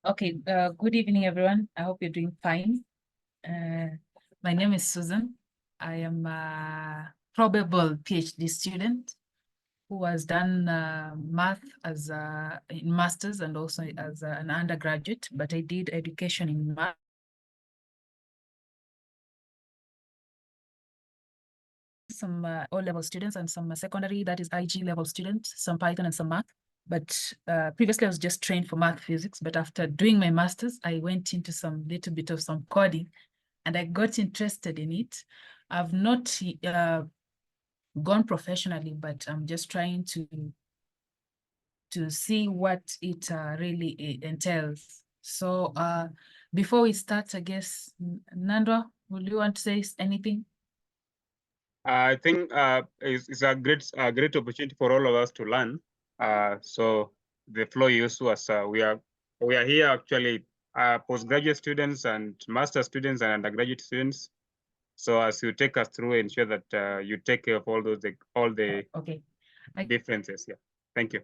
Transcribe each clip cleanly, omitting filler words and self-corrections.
Okay, good evening, everyone. I hope you're doing fine. My name is Susan. I am a probable PhD student who has done math as in master's and also as an undergraduate, but I did education in math. Some O-level students and some secondary, that is IG level students, some Python and some math. But previously I was just trained for math physics, but after doing my master's, I went into some little bit of some coding and I got interested in it. I've not gone professionally, but I'm just trying to see what it really entails. So before we start, I guess, Nandwa, would you want to say anything? I think it's a great opportunity for all of us to learn. So the floor is to us. We are here actually postgraduate students and master students and undergraduate students. So as you take us through, ensure that you take care of all the okay differences. Yeah, thank you.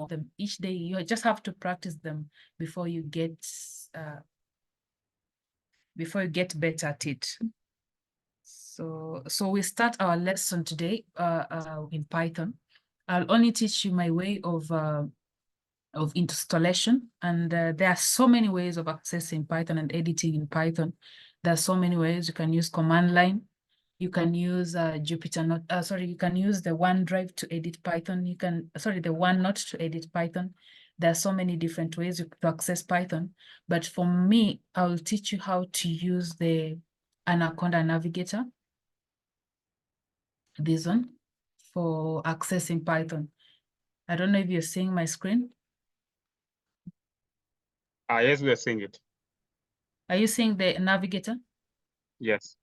them each day. You just have to practice them before you get better at it. So we start our lesson today in Python. I'll only teach you my way of installation, and there are so many ways of accessing Python and editing in Python. There are so many ways. You can use command line. You can use Jupyter you can use the OneDrive to edit Python. You can, the OneNote to edit Python. There are so many different ways to access Python. But for me, I will teach you how to use the Anaconda Navigator, this one, for accessing Python. I don't know if you're seeing my screen. Yes, we are seeing it. Are you seeing the navigator? Yes.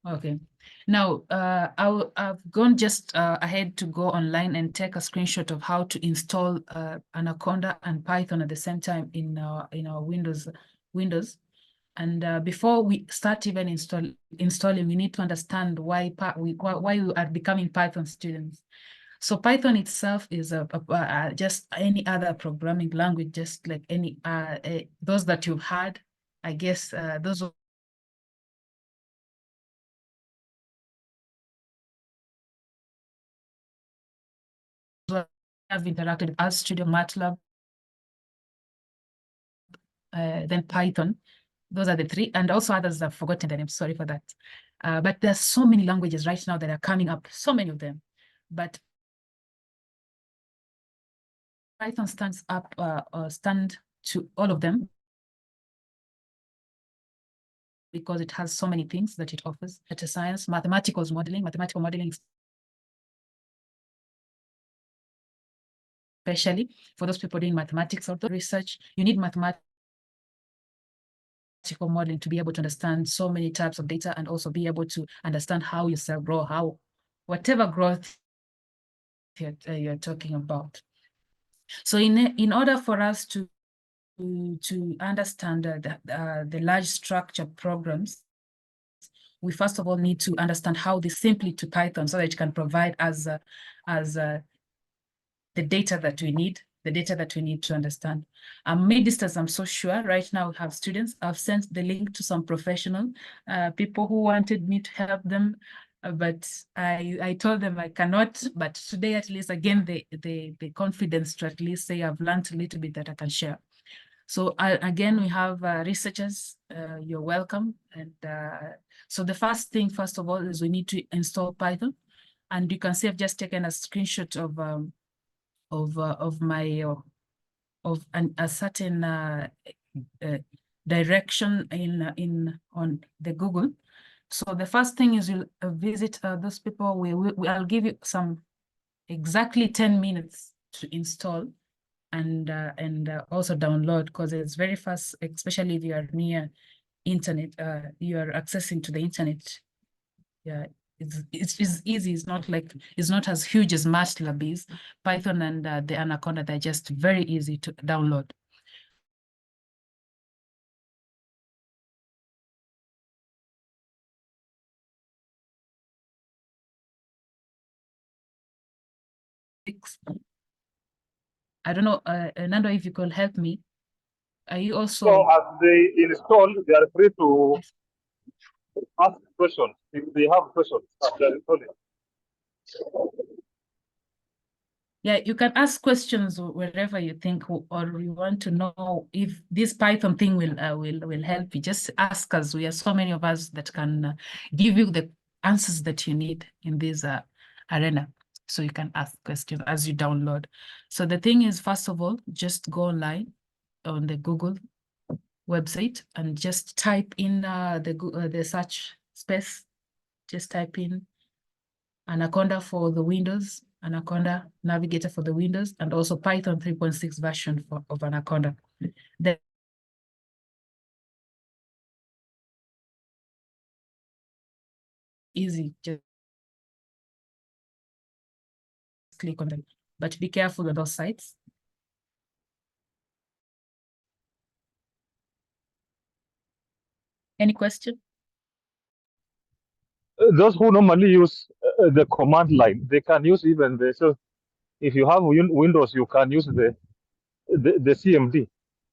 Okay. Now, I've gone just ahead to go online and take a screenshot of how to install Anaconda and Python at the same time in our Windows. And before we start even installing, we need to understand why we are becoming Python students. So Python itself is just any other programming language, just like any those that you've had. I guess those have interacted with RStudio, MATLAB, then Python. Those are the three, and also others I've forgotten the name. Sorry for that. But there's so many languages right now that are coming up, so many of them. But Python stands to all of them because it has so many things that it offers. Data science, mathematical modeling, especially for those people doing mathematics or research, you need mathematical modeling to be able to understand so many types of data and also be able to understand how your cell grow, how whatever growth you're talking about. So in order for us to understand the large structure programs, we first of all need to understand how they simply to Python so that it can provide us the data that we need, to understand. Mid distance, I'm so sure right now we have students. I've sent the link to some professional people who wanted me to help them, but I told them I cannot. But today, at least, again, the confidence to at least say I've learned a little bit that I can share. So again, we have researchers. You're welcome. And so the first thing, first of all, is we need to install Python. And you can see I've just taken a screenshot of my a certain direction on the Google. So the first thing is you'll visit those people. I'll give you some exactly 10 minutes to install and also download, because it's very fast, especially if you are near internet, you are accessing to the internet it's easy. It's not as huge as MATLAB is. Python and the Anaconda, they're just very easy to download. I don't know, Nando, if you could help me. Are you also? So as they install, they are free to ask questions if they have questions after installing. Yeah, you can ask questions wherever you think, or you want to know if this Python thing will help you. Just ask us. We are so many of us that can give you the answers that you need in this arena. So you can ask questions as you download. So the thing is, first of all, just go online on the Google website and just type in the search space. Just type in Anaconda for the Windows, Anaconda Navigator for the Windows, and also Python 3.6 version of Anaconda. Then easy, just click on them. But be careful with those sites. Any question? Those who normally use the command line, they can use even the, so if you have Windows, you can use the CMD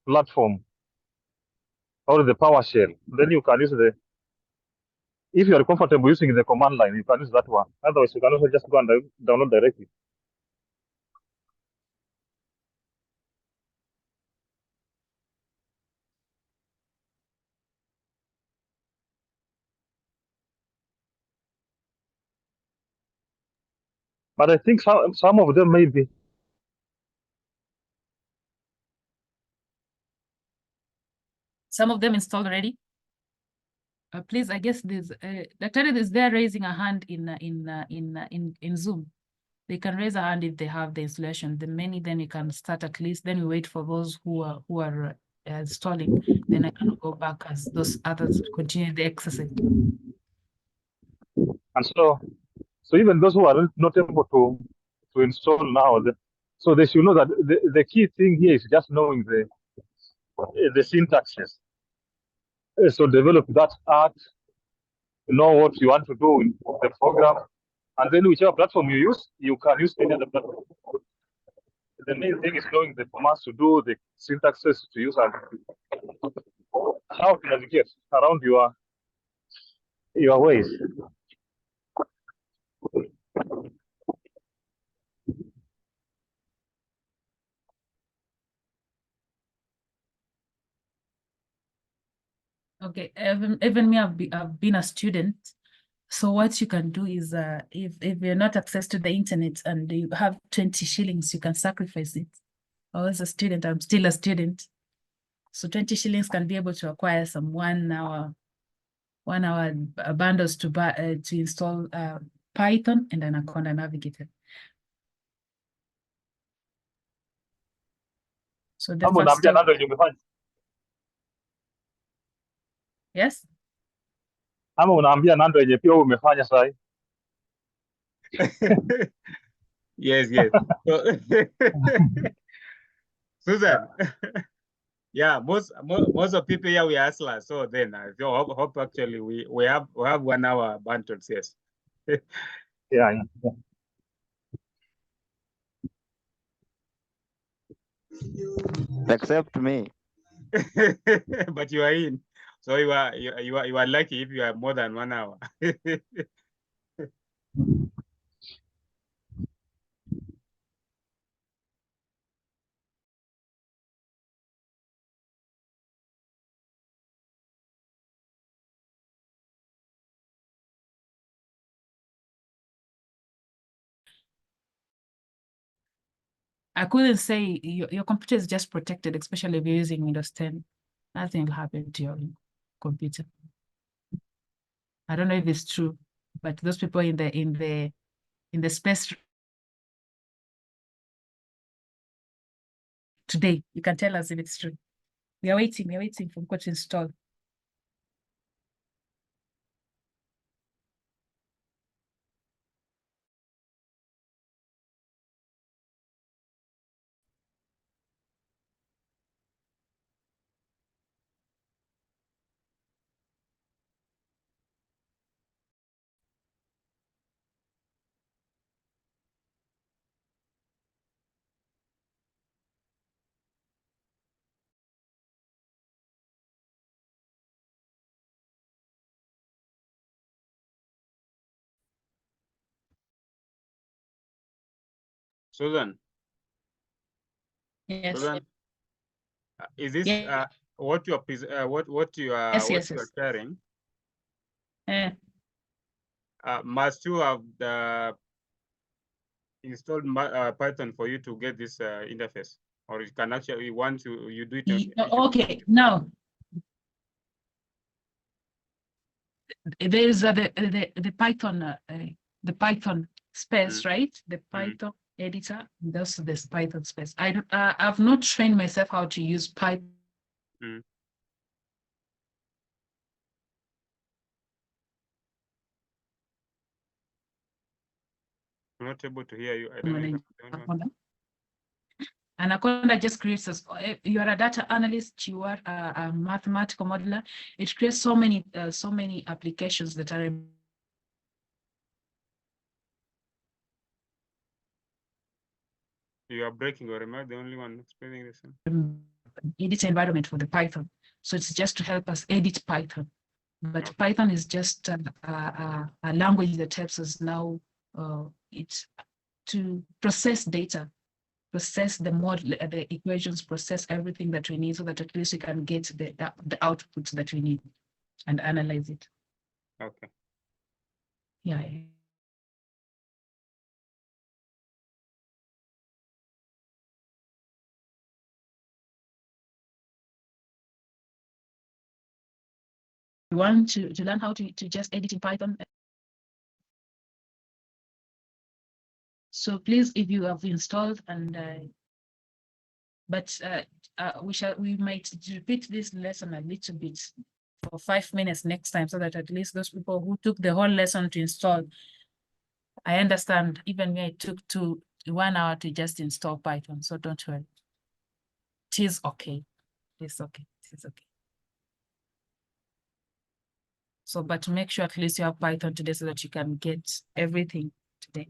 platform or the PowerShell. Then you can use the, if you are comfortable using the command line, you can use that one. Otherwise, you can also just go and download directly. But I think some of them may be. Some of them installed already. Please, I guess there's Dr. is there raising a hand in Zoom. They can raise a hand if they have the installation. The many, then you can start at least. Then we wait for those who are installing. Then I can go back as those others continue the exercise. And so even those who are not able to install now, so they should know that the key thing here is just knowing the syntaxes. So develop that art, know what you want to do in the program, and then whichever platform you use, you can use any other platform. The main thing is knowing the commands to do, the syntaxes to use, and how to navigate around your ways. Okay, even me, I've been a student. So what you can do is, if you're not access to the internet and you have 20 shillings, you can sacrifice it. I was a student, I'm still a student. So 20 shillings can be able to acquire some 1 hour bundles to buy to install Python and Anaconda Navigator. So the first step, yes. Ama unaambia Nando yenye pia umefanya sai. Yes. So, Susan, yeah, most of people here we are hustlers. So then I hope actually we have 1 hour bundles. Yes. Yeah. Except me. But you are in. So you are lucky if you have more than 1 hour. I couldn't say your computer is just protected, especially if you're using Windows 10. Nothing will happen to your computer. I don't know if it's true, but those people in the space today, you can tell us if it's true. We're waiting for Mko to install. Susan, Yes. Susan, is this Yeah. what you are what you are Yes, what yes, you are yes. sharing? Must you have the installed Python for you to get this interface, or you can actually once you do it? Okay, now there is the Python space, right? The Python editor. That's this Python space. I've not trained myself how to use Python. I'm not able to hear you. I don't know. Anaconda just creates us. You are a data analyst. You are a mathematical modeler. It creates so many applications that are. You are breaking, or am I the only one explaining this? Edit environment for the Python. So it's just to help us edit Python. But Python is just a language that helps us now. It's to process data, process the model, the equations, process everything that we need, so that at least we can get the outputs that we need and analyze it. Okay. Yeah. You want to learn how to just edit in Python? So please, if you have installed and we might repeat this lesson a little bit for 5 minutes next time, so that at least those people who took the whole lesson to install, I understand, even me, it took 1 hour to just install Python, so don't worry. It is okay. It's okay. It's okay. So, but make sure at least you have Python today so that you can get everything today.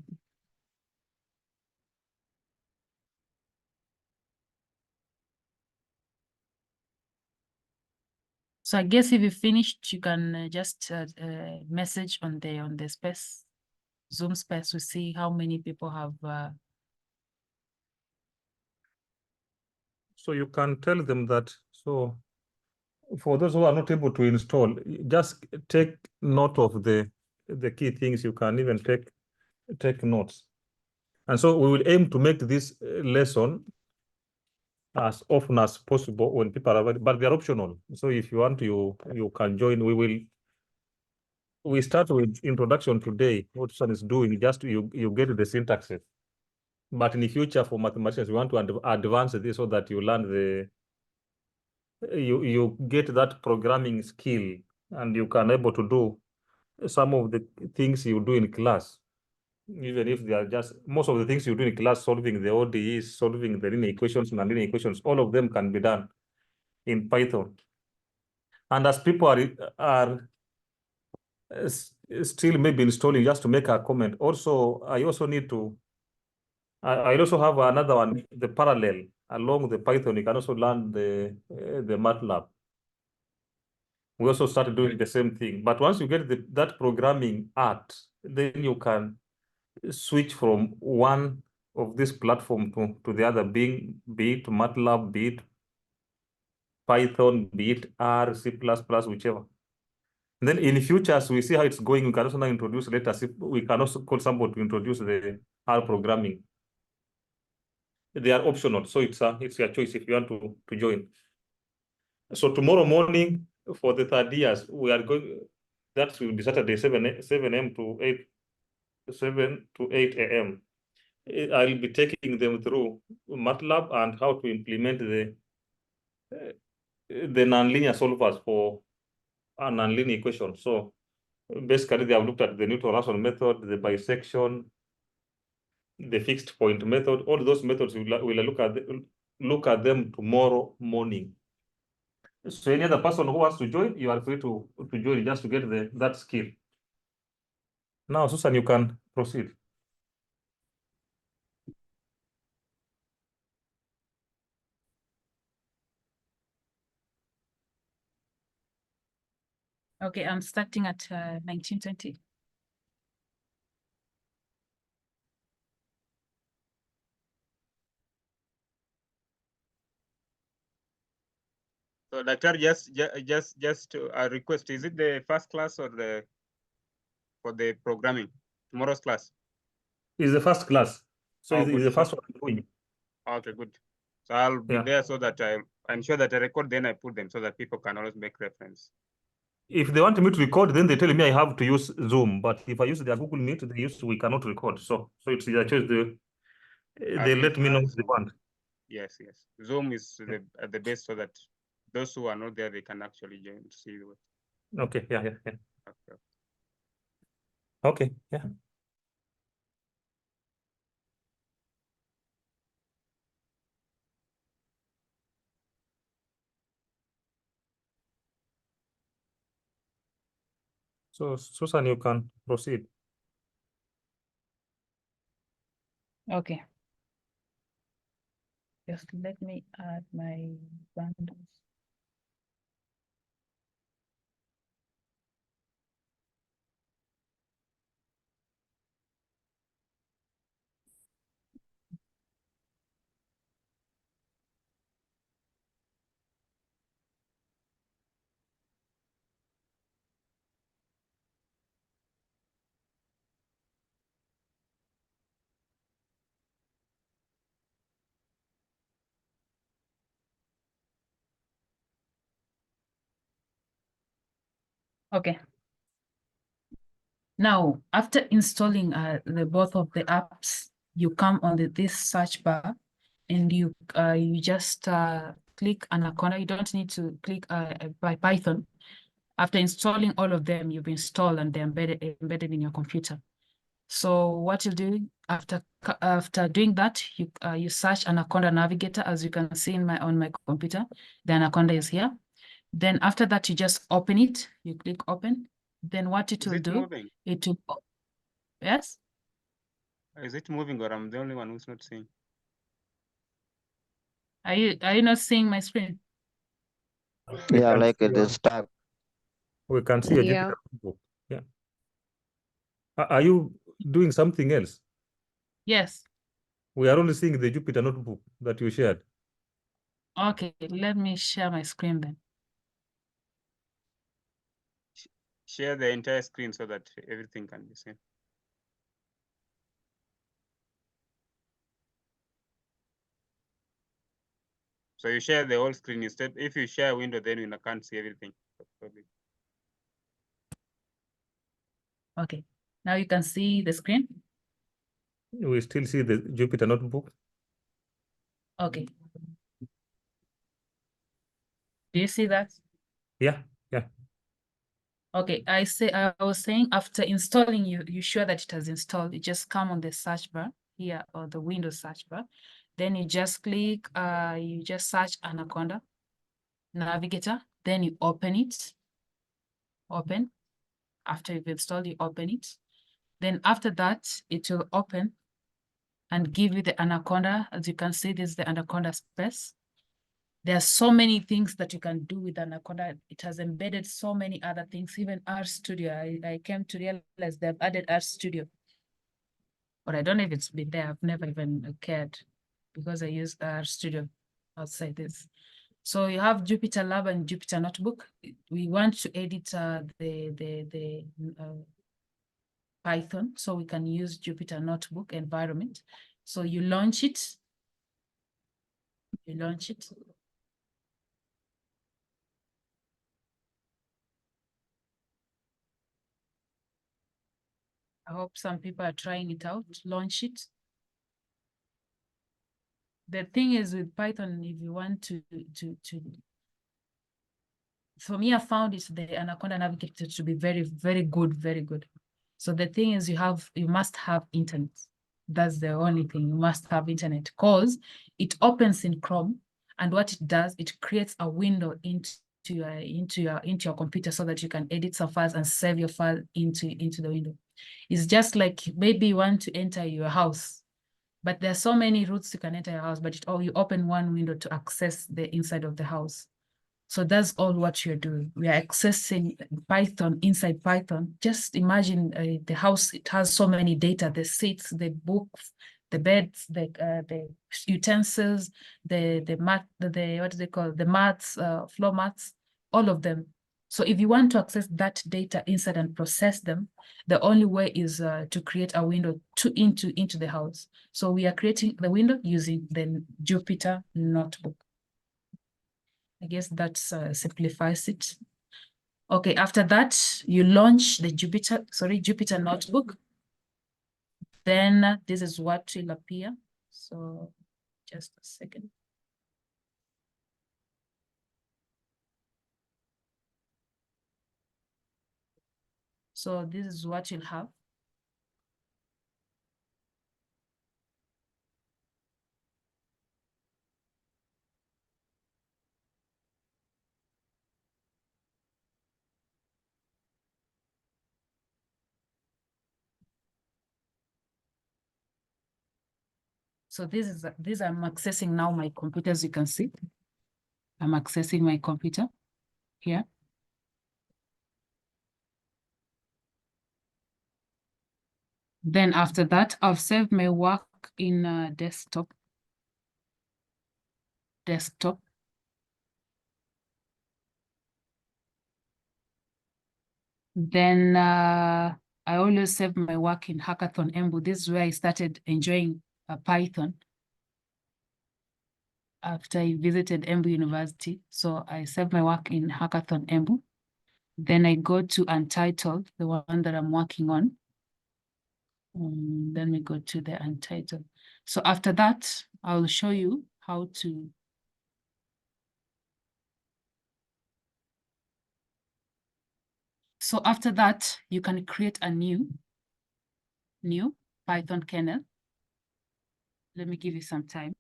So I guess if you finished, you can just message on the space, Zoom space, to see how many people have. So you can tell them that. So for those who are not able to install, just take note of the key things. You can even take notes. And so we will aim to make this lesson as often as possible when people are available, but they're optional. So if you want to, you can join. We start with introduction today. What Susan is doing, just you get the syntaxes. But in the future, for mathematicians, we want to advance this so that you learn you get that programming skill, and you can able to do some of the things you do in class, even if they are just most of the things you do in class, solving the ODEs, solving the linear equations, nonlinear equations, all of them can be done in Python. And as people are still maybe installing, just to make a comment, also I also need to I also have another one, the parallel along the Python. You can also learn the MATLAB. We also started doing the same thing. But once you get that programming art, then you can switch from one of this platform to the other, be it MATLAB, be it Python, be it R, C++, whichever. And then in the future, as we see how it's going, we can also now introduce later. We can also call somebody to introduce the R programming. They are optional, so it's your choice if you want to join. So tomorrow morning for the third years, we are going. That will be Saturday, 7 a.m. to 8 a.m. I'll be taking them through MATLAB and how to implement the nonlinear solvers for a nonlinear equation. So basically, they have looked at the Newton-Raphson method, the bisection, the fixed point method. All those methods we'll look at them tomorrow morning. So any other person who wants to join, you are free to join just to get that skill. Now, Susan, you can proceed. Okay, I'm starting at 1920. So Dr. just a request, is it the first class or for the programming, tomorrow's class? It's the first class. So Oh, it's good. the first one I'm doing. Okay, good. So I'll be Yeah. there so that I'm sure that I record, then I put them so that people can always make reference. If they want me to record, then they tell me I have to use Zoom. But if I use their Google Meet, we cannot record. So it's their choice. They let me know if they want. Yes. Zoom is the best so that those who are not there, they can actually join to see the. Okay. Yeah. Okay. Okay. Yeah. So Susan, you can proceed. Okay. Just let me add my bundles. Okay. Now, after installing both of the apps, you come on this search bar, and you just click Anaconda. You don't need to click by Python. After installing all of them, you've installed and they're embedded in your computer. So what you do after doing that, you search Anaconda Navigator, as you can see on my computer. The Anaconda is here. Then after that, you just open it. You click open. Then what it will do, moving? it will, yes? Is it moving, or I'm the only one who's not seeing? Are you not seeing my screen? Yeah, like it is stuck. We can see a Yeah. Jupyter notebook. Yeah. Are you doing something else? Yes. We are only seeing the Jupyter notebook that you shared. Okay, let me share my screen then. Share the entire screen so that everything can be seen. So you share the whole screen instead. If you share a window, then you can't see everything. Okay, now you can see the screen. We still see the Jupyter notebook. Okay. Do you see that? Yeah. Okay, I was saying after installing, you sure that it has installed. You just come on the search bar here, or the Windows search bar. Then you just click, you just search Anaconda Navigator. Then you open it. Open. After you've installed, you open it. Then after that, it will open and give you the Anaconda. As you can see, this is the Anaconda space. There are so many things that you can do with Anaconda. It has embedded so many other things, even RStudio. I came to realize they've added RStudio. But I don't know if it's been there. I've never even cared because I use RStudio outside this. So you have Jupyter Lab and Jupyter Notebook. We want to edit the Python, so we can use Jupyter Notebook environment. So you launch it. I hope some people are trying it out. Launch it. The thing is with Python, if you want to for me, I found the Anaconda Navigator to be very, very good, very good. So the thing is, you must have internet. That's the only thing. You must have internet, because it opens in Chrome, and what it does, it creates a window into your computer so that you can edit some files and save your file into the window. It's just like maybe you want to enter your house, but there are so many routes you can enter your house, but you open one window to access the inside of the house. So that's all what you're doing. We are accessing Python inside Python. Just imagine the house, it has so many data, the seats, the books, the beds, the utensils, the mat, what do they call, the mats, floor mats, all of them. So if you want to access that data inside and process them, the only way is to create a window into the house. So we are creating the window using the Jupyter Notebook. I guess that simplifies it. Okay, after that, you launch the Jupyter Notebook. Then this is what will appear. So just a second. So this is what you'll have. So these I'm accessing now my computer, as you can see. I'm accessing my computer here. Then after that, I've saved my work in desktop. Then I always save my work in Hackathon Embu. This is where I started enjoying Python after I visited Embu University. So I save my work in Hackathon Embu. Then I go to Untitled, the one that I'm working on. Then we go to the Untitled. So after that, I'll show you how to. So after that, you can create a new Python kernel. Let me give you some time.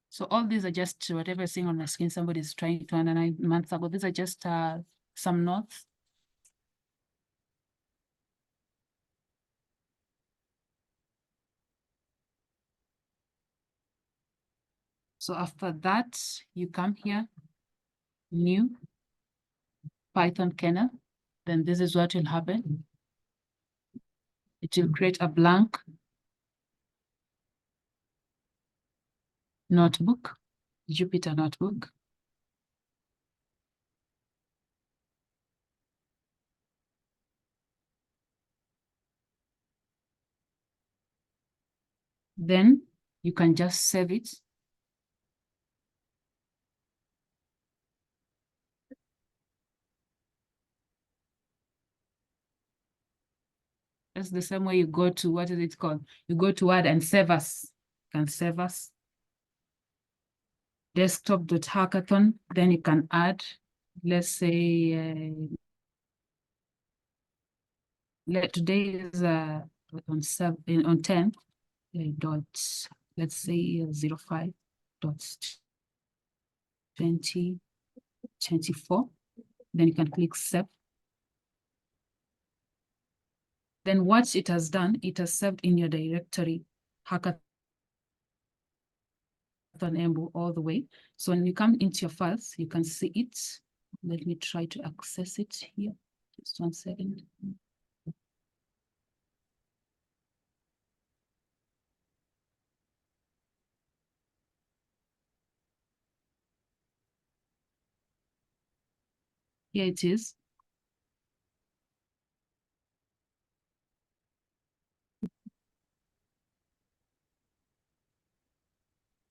So all these are just whatever is seeing on my screen, somebody's trying to 9 months ago. These are just some notes. So after that, you come here, new Python kernel. Then this is what will happen. It will create a blank notebook, Jupyter Notebook. Then you can just save it. That's the same way you go to, what is it called? You go to Word and save as. You can save as. Desktop.hackathon. Then you can add, let's say, today is on 10th dot, let's say 05 dot 2024. Then you can click save. Then what it has done, it has saved in your directory Hackathon Embu all the way. So when you come into your files, you can see it. Let me try to access it here. Just 1 second. Here it is.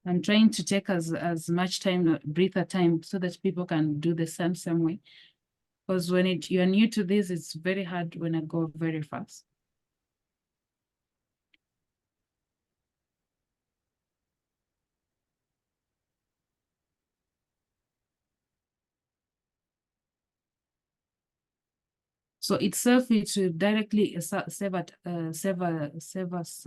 I'm trying to take as much time, breather time, so that people can do the same way. Because when you're new to this, it's very hard when I go very fast. So itself, it will directly save us.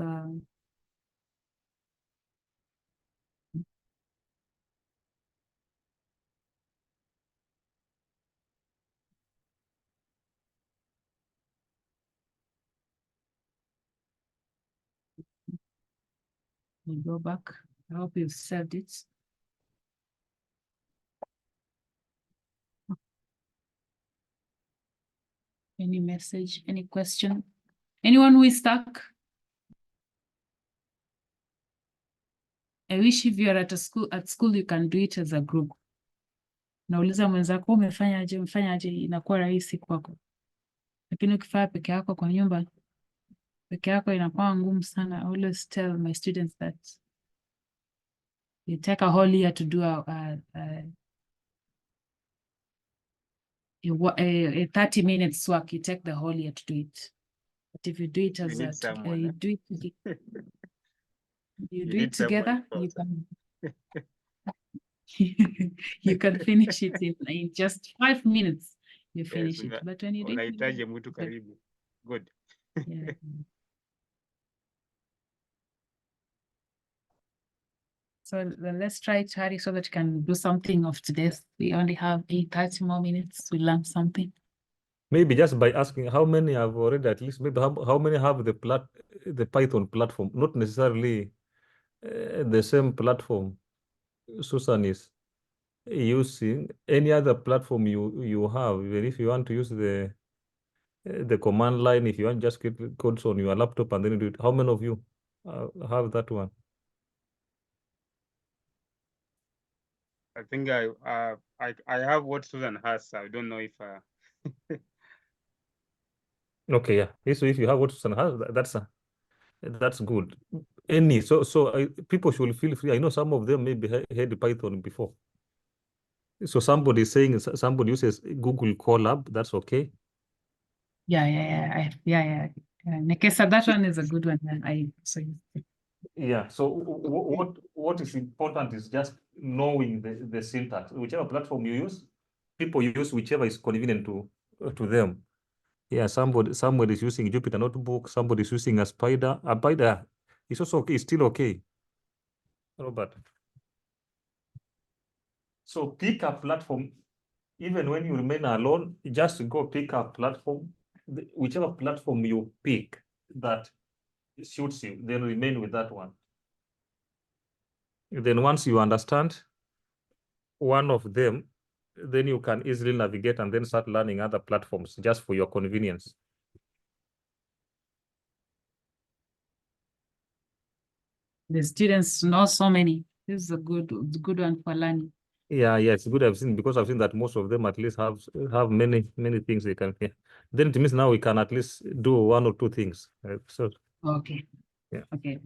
We'll go back. I hope you've saved it. Any message, any question? Anyone who is stuck? I wish if you're at school, you can do it as a group. Nauliza mwenzako umefanyaje, inakuwa rahisi kwako. Lakini ukifanya peke yako kwa nyumba, peke yako inakuwa ngumu sana. I always tell my students that you take a whole year to do a 30 minutes work, you take the whole year to do it. But if you do it as need someone, you do it You do need it together, someone you can you can finish it in just 5 minutes. You finish it. But when you do it unahitaji mtu karibu. Good. yeah. So let's try to hurry so that you can do something of today's. We only have 30 more minutes to learn something. Maybe just by asking how many have already, at least maybe how many have the Python platform, not necessarily the same platform Susan is using. Any other platform you have, even if you want to use the command line, if you want just get codes on your laptop and then do it. How many of you have that one? I think I have what Susan has. I don't know if Okay, yeah. So if you have what Susan has, that's good. Any so people should feel free. I know some of them maybe had Python before. So somebody is saying somebody uses Google Colab. That's okay. Yeah. Nekesa, that one is a good one. Yeah. So what is important is just knowing the syntax. Whichever platform you use, people use whichever is convenient to them. Yeah. Somebody is using Jupyter Notebook. Somebody is using a Spider. A Spider is also okay. It's still okay. Robert. So pick a platform. Even when you remain alone, just go pick a platform. Whichever platform you pick that suits you, then remain with that one. Then once you understand one of them, then you can easily navigate and then start learning other platforms just for your convenience. The students know so many. This is a good one for learning. Yeah, it's good. I've seen that most of them at least have many things they can. Yeah. Then it means now we can at least do one or two things. So okay. Yeah. Okay.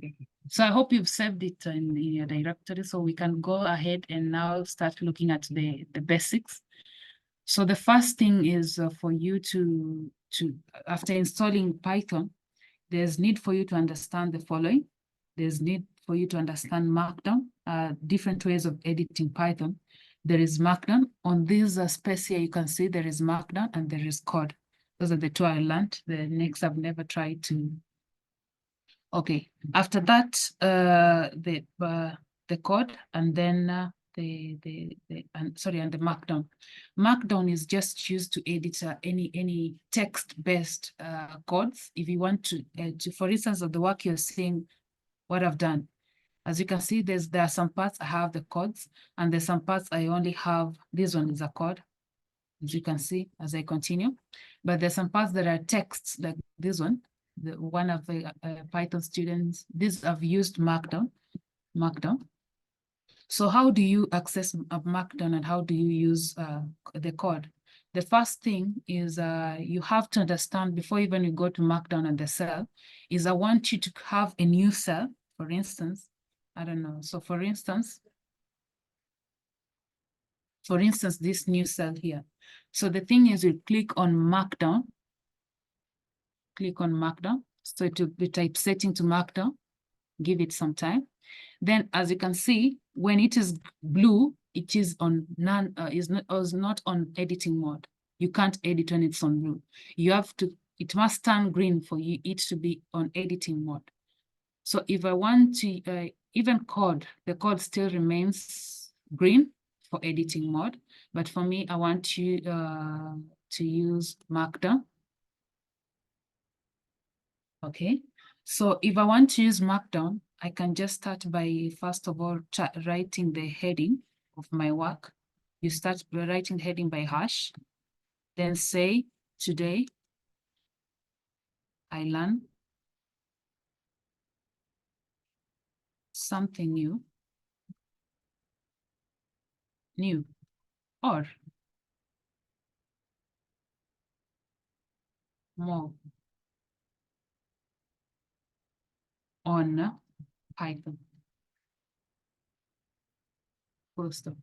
So I hope you've saved it in your directory, so we can go ahead and now start looking at the basics. So the first thing is for you to after installing Python, there's need for you to understand the following. There's need for you to understand Markdown, different ways of editing Python. There is Markdown. On this space here, you can see there is Markdown and there is code. Those are the two I learned. The next I've never tried to. Okay, after that, the code and then and the Markdown. Markdown is just used to edit any text-based codes. If you want to, for instance, of the work you're seeing, what I've done. As you can see, there are some parts I have the codes, and there's some parts I only have. This one is a code, as you can see as I continue. But there's some parts that are texts, like this one. One of the Python students, I've used Markdown. So how do you access Markdown and how do you use the code? The first thing is you have to understand before even you go to Markdown and the cell, is I want you to have a new cell, for instance. I don't know. So for instance, this new cell here. So the thing is you click on Markdown. Click on Markdown. So it will be typesetting to Markdown. Give it some time. Then, as you can see, when it is blue, it is on is not on editing mode. You can't edit when it's on blue. You have to. It must turn green for it to be on editing mode. So if I want to even code, the code still remains green for editing mode. But for me, I want you to use Markdown. Okay, so if I want to use Markdown, I can just start by, first of all, writing the heading of my work. You start by writing the heading by hash, then say, today, I learn something new, or more on Python. Full stop.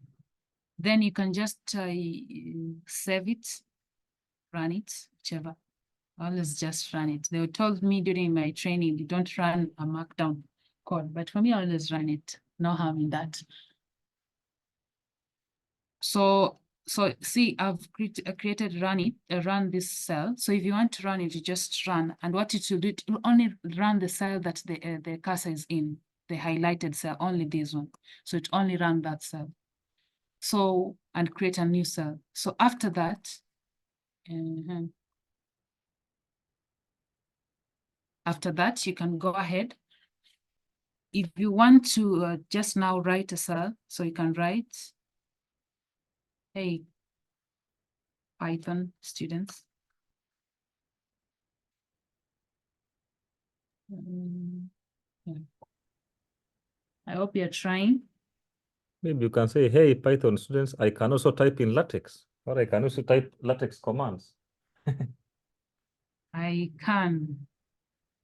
Then you can just save it, run it, whichever. Always just run it. They told me during my training, you don't run a markdown code, but for me, I always run it. No harm in that. So see, I've created run this cell. So if you want to run it, you just run. And what it will do, it will only run the cell that the cursor is in, the highlighted cell, only this one. So it only run that cell. So, and create a new cell. So after that, you can go ahead. If you want to just now write a cell, so you can write, hey, Python students. Yeah. I hope you're trying. Maybe you can say, hey, Python students, I can also type in LaTeX, or I can also type LaTeX commands. I can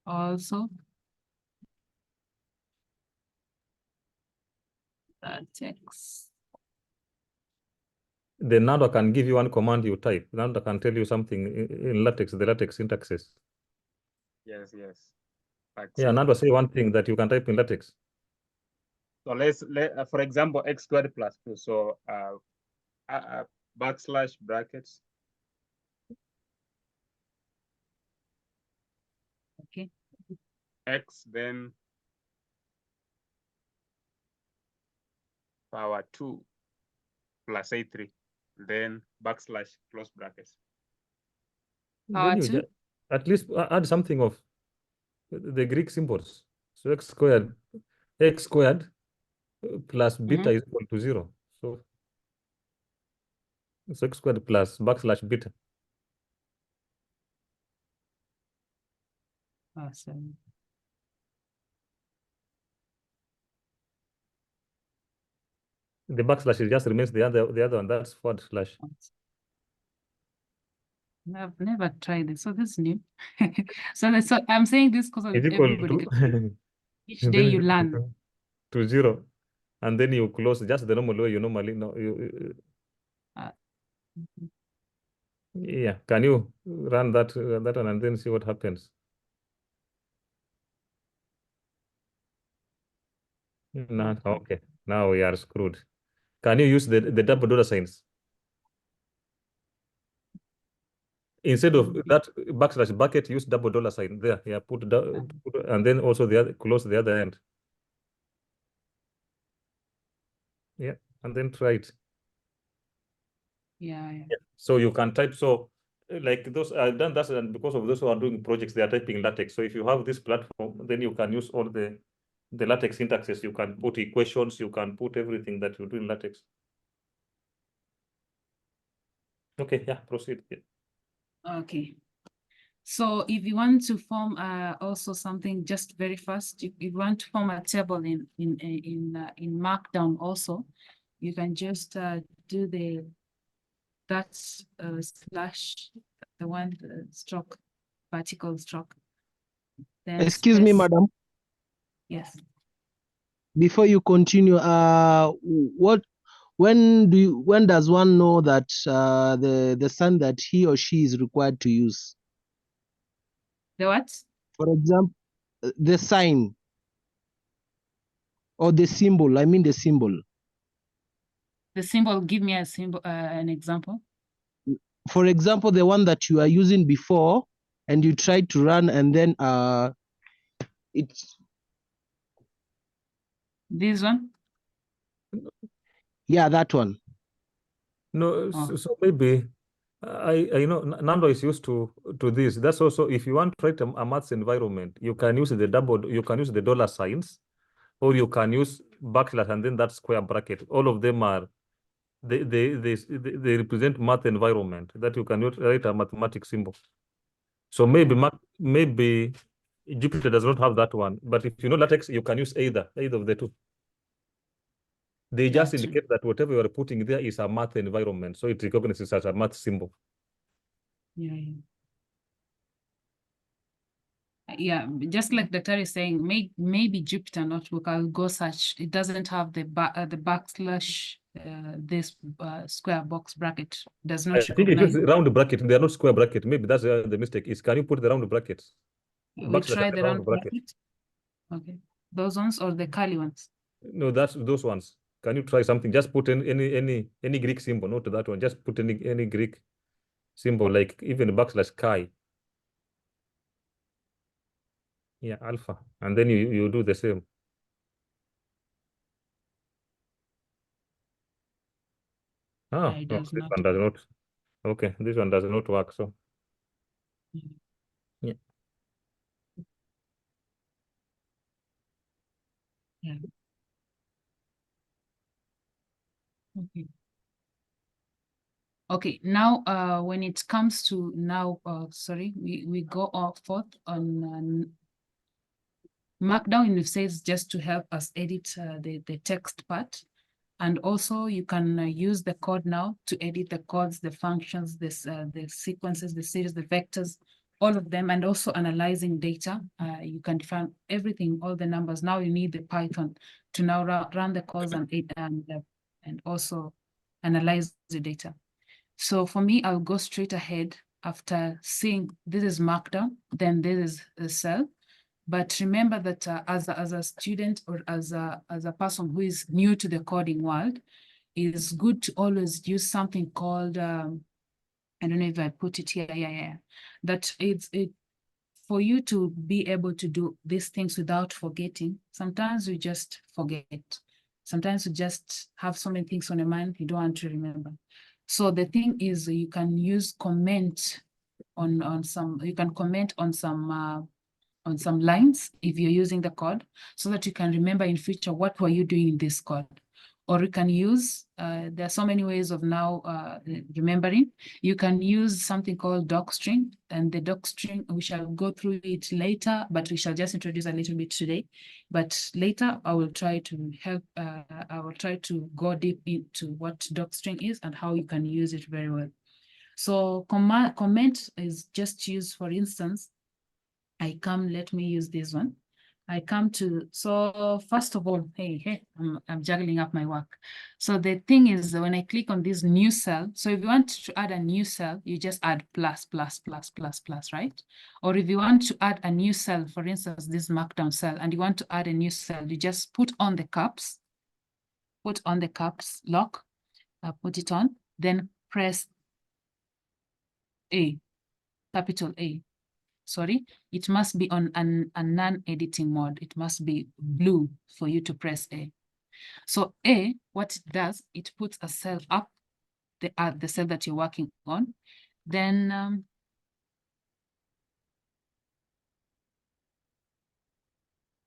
also LaTeX. Then Nando can give you one command you type. Nando can tell you something in LaTeX, the LaTeX syntaxes. Yes, yes. Yeah, Nando say one thing that you can type in LaTeX. So let's for example, x squared plus 2. So backslash brackets. Okay. X then power 2 plus A3, then backslash close brackets. Power Then you 2? at least add something of the Greek symbols. So x squared plus beta is equal to 0. So x squared plus backslash beta. Awesome. The backslash just remains the other one. That's forward slash. I've never tried this, so this is new. So I'm saying this because Is equal everybody. to Each day you learn. to 0, and then you close just the normal way you normally know. Yeah, can you run that one and then see what happens? No, okay. Now we are screwed. Can you use the double dollar signs? Instead of that backslash bucket, use double dollar sign there. Yeah, put and then also the other, close the other end. Yeah, and then try it. Yeah. So you can type. So like those I've done that, and because of those who are doing projects, they are typing LaTeX. So if you have this platform, then you can use all the LaTeX syntaxes. You can put equations. You can put everything that you do in LaTeX. Okay, yeah, proceed. Yeah. Okay. So if you want to form also something just very fast, if you want to form a table in Markdown also, you can just do that slash, the one stroke, vertical stroke. Then Excuse me, madam. Yes. Before you continue, when does one know that the sign that he or she is required to use? The what? For example, the sign or the symbol. I mean the symbol. The symbol. Give me a symbol, an example. For example, the one that you are using before, and you tried to run, and then it's this one. Yeah, that one. No, so maybe I know Nando is used to this. That's also if you want to write a maths environment, you can use the dollar signs, or you can use backslash and then that square bracket. All of them are they represent math environment that you can write a mathematics symbol. So maybe Jupyter does not have that one, but if you know LaTeX, you can use either of the two. They just Gotcha. indicate that whatever you are putting there is a math environment, so it recognizes as a math symbol. Yeah, yeah. Just like the Daktari is saying, maybe Jupyter Notebook, I'll go search. It doesn't have the backslash, this square box bracket does I not think it recognize. is round bracket. They are not square bracket. Maybe that's the mistake. Is can you put the round brackets? We Backslash try and the round round bracket. bracket. Okay, those ones or the curly ones. No, that's those ones. Can you try something? Just put in any Greek symbol, not that one. Just put any Greek symbol, like even backslash chi. Yeah, alpha. And then you do the same. Ah, It no, does this not. one does not. Okay, this one does not work. So Mhm. yeah. Yeah. Okay. Okay, now when it comes to now, sorry, we go off forth on Markdown. It says just to help us edit the text part. And also you can use the code now to edit the codes, the functions, the sequences, the series, the vectors, all of them, and also analyzing data. You can define everything, all the numbers. Now you need the Python to now run the codes and also analyze the data. So for me, I'll go straight ahead after seeing this is Markdown, then this is a cell. But remember that as a student or as a person who is new to the coding world, it's good to always use something called, I don't know if I put it here, yeah. That it's for you to be able to do these things without forgetting. Sometimes we just forget. Sometimes you just have so many things on your mind, you don't want to remember. So the thing is you can use comment on some, you can comment on some lines if you're using the code so that you can remember in future what were you doing in this code. Or you can use, there are so many ways of now remembering. You can use something called docstring, and the docstring, we shall go through it later, but we shall just introduce a little bit today. But later I will try to help, I will try to go deep into what docstring is and how you can use it very well. So comment is just used, for instance, let me use this one. I come to, so first of all, hey, I'm juggling up my work. So the thing is when I click on this new cell, so if you want to add a new cell, you just add plus, right? Or if you want to add a new cell, for instance, this Markdown cell, and you want to add a new cell, you just put on the caps lock, put it on, then press A, capital A. Sorry, it must be on a non-editing mode. It must be blue for you to press A. So A, what it does, it puts a cell up, the cell that you're working on. Then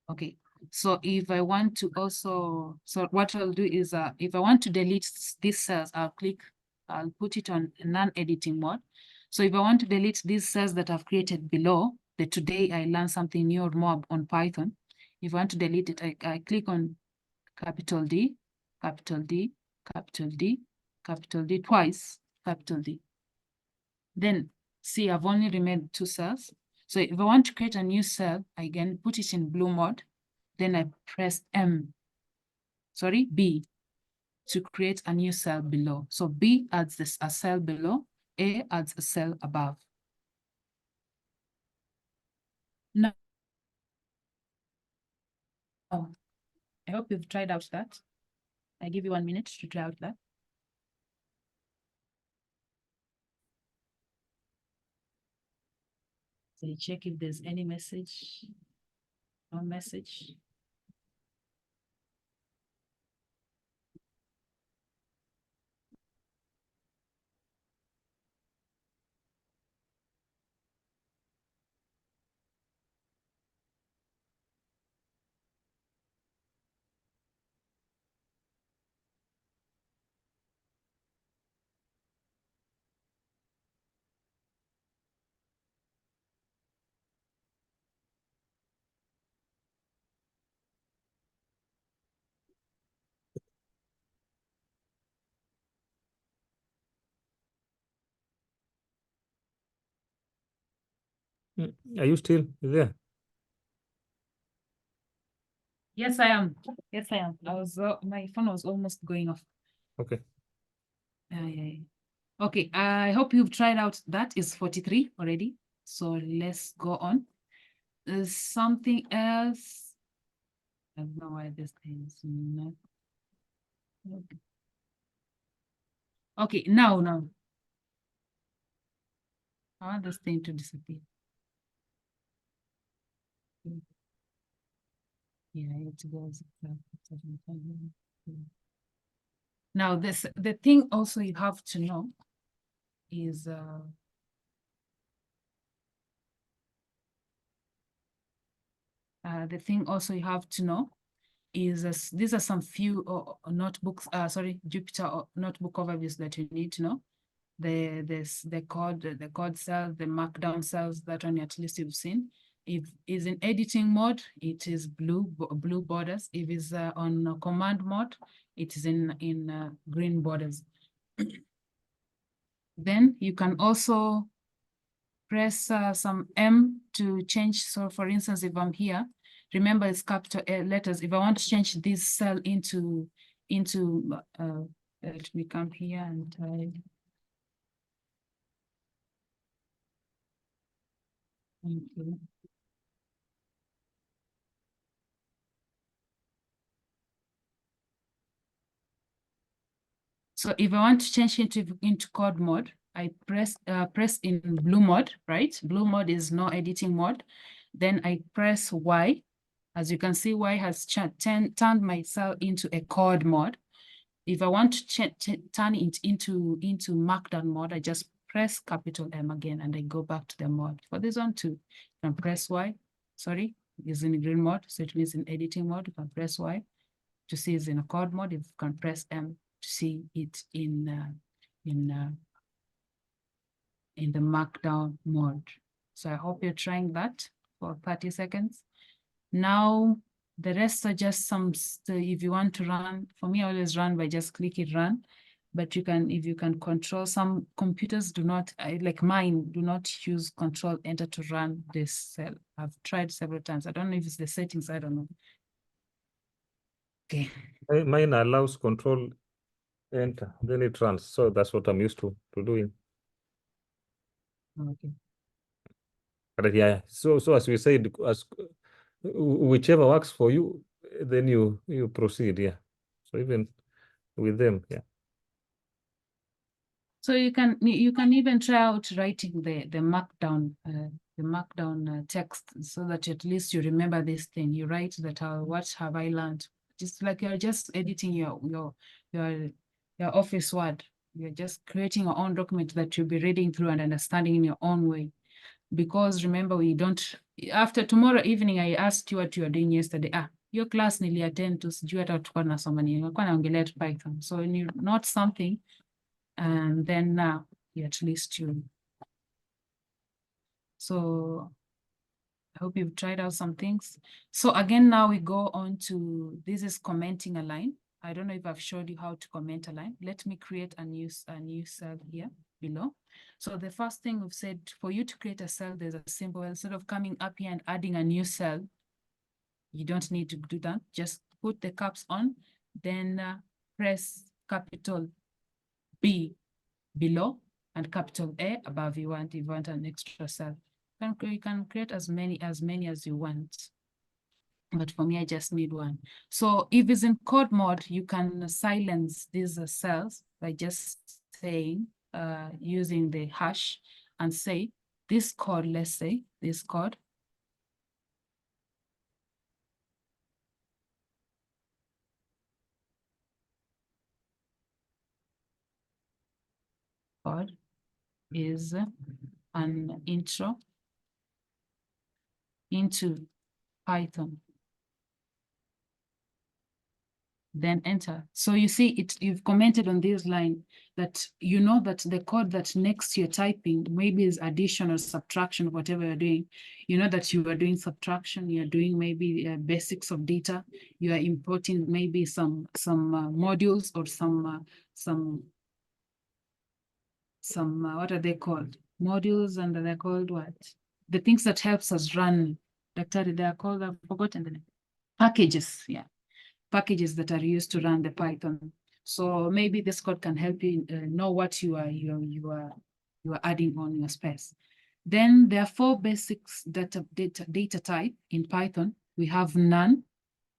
okay, so if I want to also, so what I'll do is if I want to delete these cells, I'll put it on non-editing mode. So if I want to delete these cells that I've created below, today I learned something new or more on Python. If I want to delete it, I click on capital D, capital D, capital D, capital D twice, capital D. Then see, I've only remained 2 cells. So if I want to create a new cell, I again put it in blue mode. Then I press B, to create a new cell below. So B adds a cell below, A adds a cell above. Now, I hope you've tried out that. I give you 1 minute to try out that. So you check if there's any message, no message. Are you still there? Yes, I am. Yes, I am. I was my phone was almost going off. Okay. Yeah. Okay, I hope you've tried out that is 43 already. So let's go on. There's something else. I don't know why this thing is not. Okay, now. I want this thing to disappear. Yeah, it goes. Now, the thing also you have to know is the thing also you have to know is these are some few notebooks. Sorry, Jupyter notebook overviews that you need to know. The code cells, the markdown cells, that one at least you've seen. If is in editing mode, it is blue borders. If it's on command mode, it is in green borders. Then you can also press some M to change. So for instance, if I'm here, remember it's capital letters. If I want to change this cell into let me come here and type. Okay. So if I want to change into code mode, I press in blue mode, right? Blue mode is no editing mode. Then I press Y. As you can see, Y has turned my cell into a code mode. If I want to turn it into markdown mode, I just press capital M again and I go back to the mode. For this one too, you can press Y. Sorry, it's in green mode, so it means in editing mode. You can press Y to see it's in a code mode. If you can press M to see it in the markdown mode. So I hope you're trying that for 30 seconds. Now, the rest are just some, if you want to run, for me, I always run by just clicking run, but you can, if you can control, some computers do not, like mine, do not use control enter to run this cell. I've tried several times. I don't know if it's the settings, I don't know. Okay. Mine allows control enter, then it runs. So that's what I'm used to doing. Okay. But yeah, so as we said, as whichever works for you, then you proceed. Yeah. So even with them, yeah. So you can even try out writing the markdown text, so that at least you remember this thing. You write that what have I learned? Just like you're just editing your Office Word. You're just creating your own document that you'll be reading through and understanding in your own way. Because remember, we don't, after tomorrow evening, I asked you what you were doing yesterday. Your class nili attend to sijui hata tulikuwa tunasoma nini. Nilikuwa naongelea tu Python. So when you note something, and then at least you. So I hope you've tried out some things. So again, now we go on to, this is commenting a line. I don't know if I've showed you how to comment a line. Let me create a new cell here below. So the first thing we've said, for you to create a cell, there's a symbol. Instead of coming up here and adding a new cell, you don't need to do that. Just put the caps on, then press capital B below and capital A above. You want an extra cell. You can create as many as you want. But for me, I just need one. So if it's in code mode, you can silence these cells by just saying, using the hash and say this code, let's say this code. Code is an intro into Python. Then enter. So you see it, you've commented on this line that you know that the code that next you're typing maybe is addition or subtraction, whatever you're doing. You know that you are doing subtraction, you're doing maybe basics of data, you are importing maybe some modules or some what are they called? Modules, and they're called what? the things that helps us run, Daktari, they are called, I've forgotten the name, packages, yeah. Packages that are used to run the Python. So maybe this code can help you know what you are adding on your space. Then there are 4 basics data type in Python. We have none,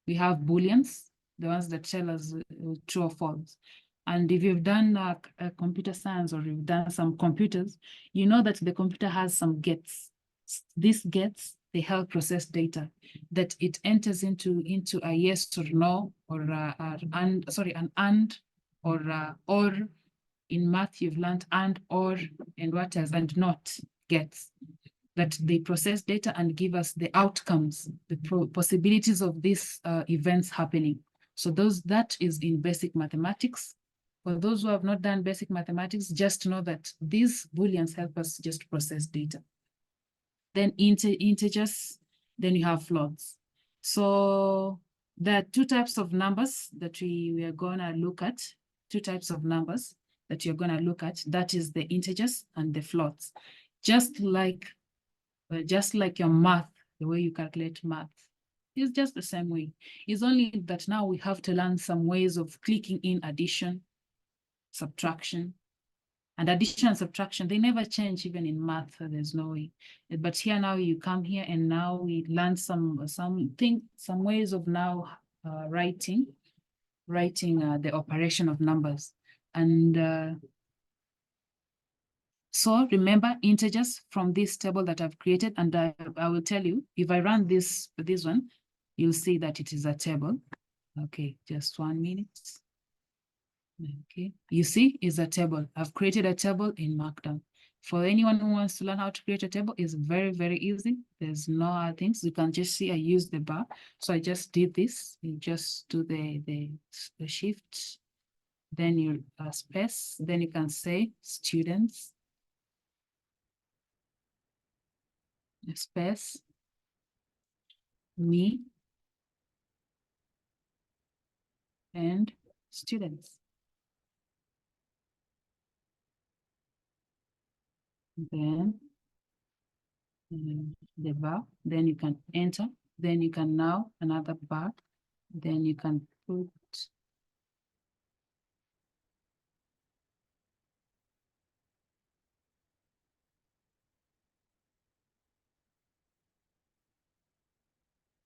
we have booleans, the ones that tell us true or false. And if you've done computer science or you've done some computers, you know that the computer has some gets. These gets, they help process data, that it enters into a yes or no, or an and, or in math you've learned and, or, and what else, and not gets, that they process data and give us the outcomes, the possibilities of these events happening. So that is in basic mathematics. For those who have not done basic mathematics, just know that these booleans help us just process data. Then integers, then you have floats. So there are 2 types of numbers that we are gonna look at, 2 types of numbers that you're gonna look at, that is the integers and the floats. Just like your math, the way you calculate math, it's just the same way. It's only that now we have to learn some ways of clicking in addition, subtraction, and addition and subtraction, they never change even in math, there's no way. But here now you come here and now we learn some ways of now writing the operation of numbers. And so remember integers from this table that I've created, and I will tell you, if I run this one, you'll see that it is a table. Okay, just 1 minute. Okay, you see, is a table. I've created a table in Markdown. For anyone who wants to learn how to create a table, it's very, very easy. There's no other things. You can just see I use the bar. So I just did this. You just do the shift, then you space, then you can say students, space, me, and students. Then the bar, then you can enter, then you can now another bar, then you can put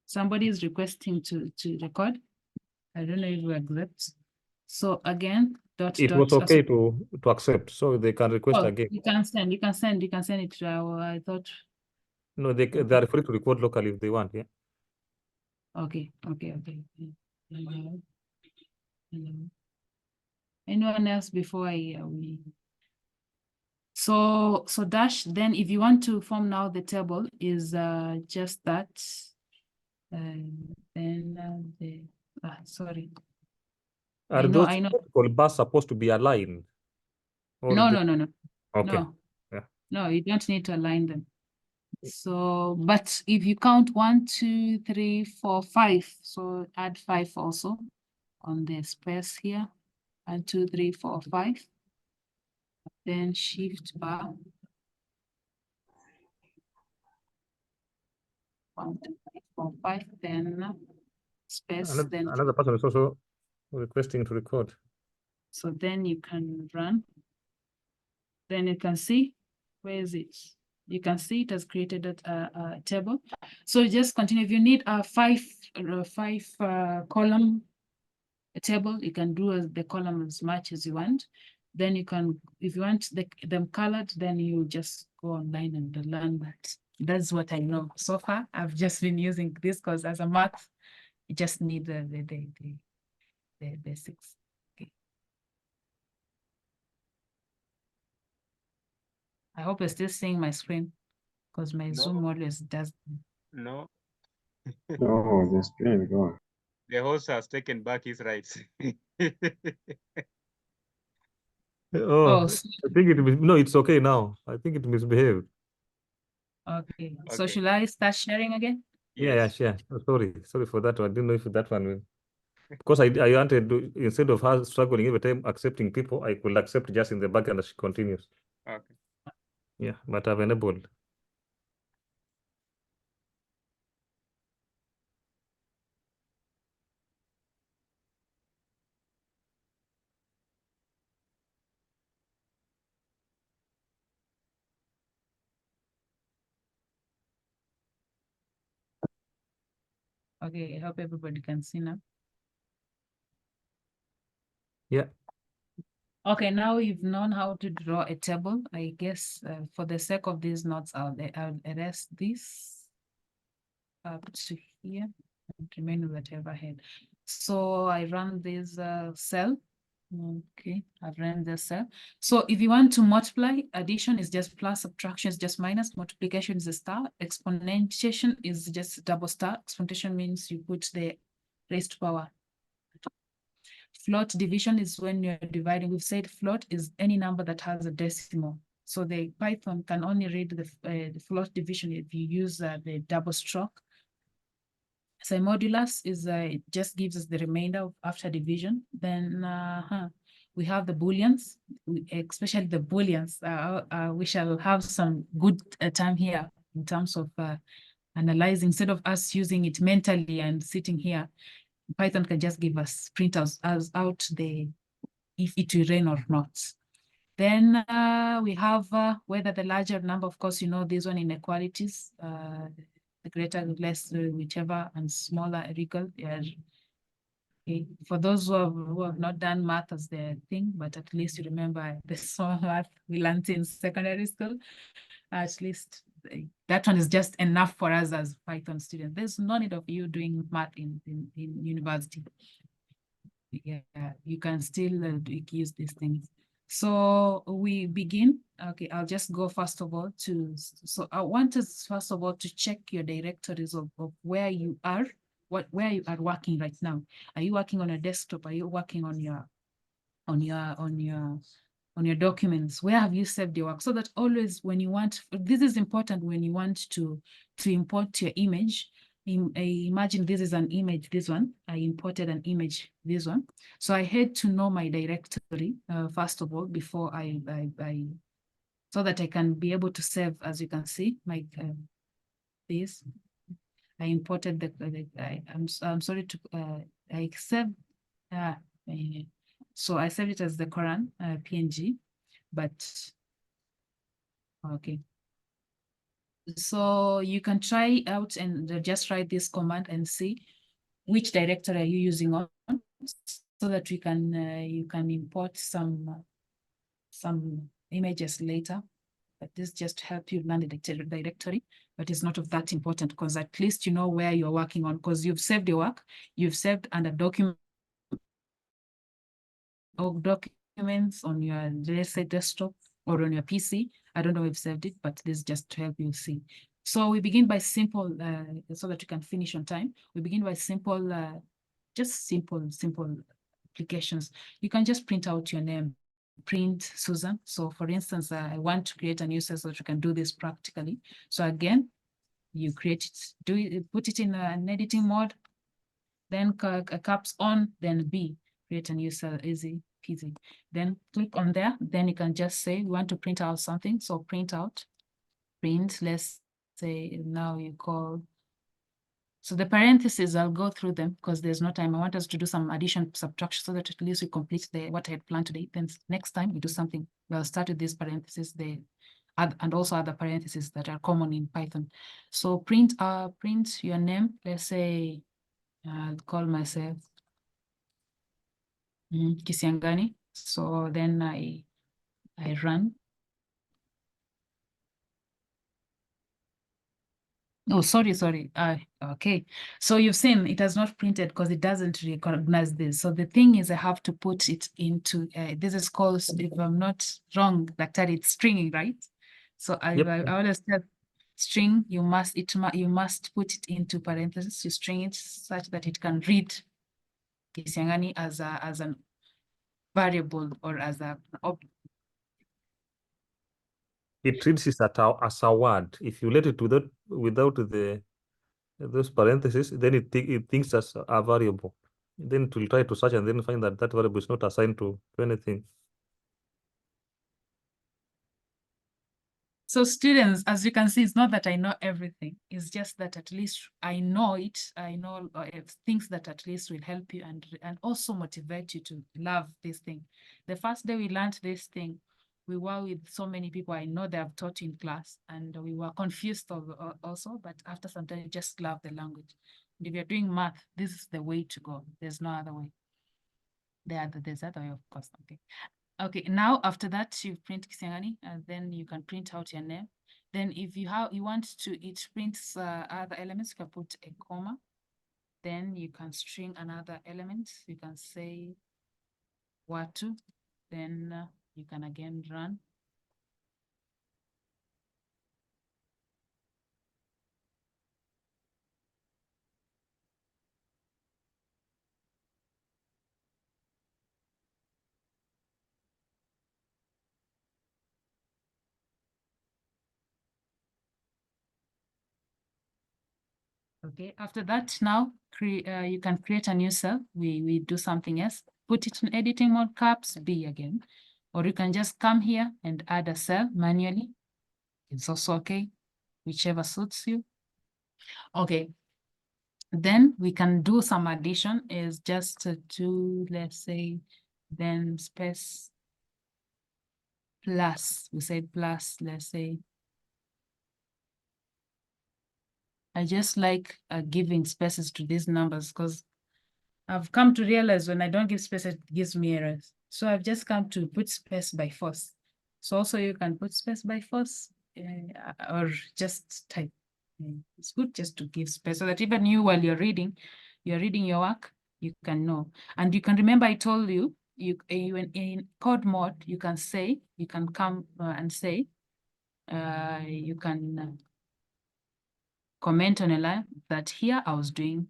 somebody is requesting to record. I don't know if we accept. So again, It was okay to accept, so they can request again. You can send it to our, I thought. No, they are free to record locally if they want, yeah. Okay. Hello. Anyone else before we? So dash, then if you want to form now the table is just that. Then sorry. Are those vertical bars supposed to be aligned? No. Okay. No. Yeah. No, you don't need to align them. So, but if you count 1, 2, 3, 4, 5, so add 5 also on the space here. 1, 2, 3, 4, 5. Then shift bar. 1, 2, 3, 4, 5. Then space. Another person is also requesting to record. So then you can run. Then you can see, where is it? You can see it has created a table. So just continue. If you need a 5 column table, you can do the column as much as you want. Then you can, if you want them colored, then you just go online and learn that. That's what I know. So far, I've just been using this because as a math, you just need the basics. Okay. I hope you're still seeing my screen because my Zoom always does. No. No, the screen is gone. The host has taken back his rights. I think it's okay now. I think it misbehaved. Okay. So should I start sharing again? Yes. Yeah. Oh, sorry for that one. I didn't know if that one will. Because I wanted to, instead of her struggling every time accepting people, I could accept just in the back and she continues. Okay. Yeah, but I've enabled. Okay, I hope everybody can see now. Yeah. Okay, now you've known how to draw a table. I guess for the sake of these notes, I'll erase this up to here and remain with whatever head. So I run this cell. Okay, I've run this cell. So if you want to multiply, addition is just plus, subtraction is just minus, multiplication is a star, exponentiation is just double star. Exponentiation means you put the raised power. Float division is when you're dividing. We've said float is any number that has a decimal. So the Python can only read the float division if you use the double stroke. Simodulus is it just gives us the remainder after division. Then we have the booleans, especially the booleans. We shall have some good time here in terms of analyzing. Instead of us using it mentally and sitting here, Python can just give us printouts out the if it will rain or not. Then we have whether the larger number, of course, you know, this one inequalities, the greater, less, whichever, and smaller equal. Yeah. Okay. For those who have not done math as their thing, but at least you remember the small math we learned in secondary school. At least that one is just enough for us as Python students. There's no need of you doing math in university. Yeah, you can still use these things. So we begin. Okay, I'll just go first of all to, so I want us first of all to check your directories of where you are, where you are working right now. Are you working on a desktop? Are you working on your documents? Where have you saved your work? So that always when you want, this is important when you want to import your image. Imagine this is an image, this one. I imported an image, this one. So I had to know my directory, first of all, before so that I can be able to save, as you can see, my this. I imported I'm sorry to, I saved, so I saved it as the Quran PNG, but okay. So you can try out and just write this command and see which directory are you using on, so that we can you can import some images later. But this just help you learn the directory, but it's not of that important because at least you know where you're working on, because you've saved your work, you've saved under document or documents on your, let's say, desktop or on your PC. I don't know if you've saved it, but this just to help you see. So we begin by simple, so that you can finish on time. We begin by simple, just simple applications. You can just print out your name, print Susan. So for instance, I want to create a new cell so that you can do this practically. So again, you create it, put it in an editing mode, then caps on, then B, create a new cell, easy peasy. Then click on there, then you can just say, we want to print out something. So print out, print, let's say now you call, so the parentheses, I'll go through them because there's no time. I want us to do some addition, subtraction, so that at least we complete what I had planned today. Then next time we do something, we'll start with these parentheses, and also other parentheses that are common in Python. So print your name. Let's say I'll call myself Kisiangani. So then I run. Oh, sorry. Okay. So you've seen it has not printed because it doesn't recognize this. So the thing is, I have to put it into, this is called, if I'm not wrong, it's stringing, right? So I always tell string, you must put it into parentheses. You string it such that it can read Kisiangani as an variable or as a object. It reads it as a word. If you let it without those parentheses, then it thinks as a variable. Then it will try to search and then find that that variable is not assigned to anything. So students, as you can see, it's not that I know everything. It's just that at least I know it. I know things that at least will help you and also motivate you to love this thing. The first day we learned this thing, we were with so many people I know they have taught in class, and we were confused also, but after some time, you just love the language. If you're doing math, this is the way to go. There's no other way. There's other way, of course. Okay. Okay, now after that, you print Kisiangani, and then you can print out your name. Then if you want to, it prints other elements, you can put a comma. Then you can string another element. You can say Watu. Then you can again run. Okay, after that, now you can create a new cell. We do something else. Put it in editing mode, caps B again. Or you can just come here and add a cell manually. It's also okay, whichever suits you. Okay, then we can do some addition is just to do, let's say, then space plus, we say plus, let's say. I just like giving spaces to these numbers because I've come to realize when I don't give spaces, it gives me errors. So I've just come to put space by force. So also you can put space by force or just type. It's good just to give space so that even you, while you're reading your work, you can know. And you can remember I told you, in code mode, you can come and say, you can comment on a line that here I was doing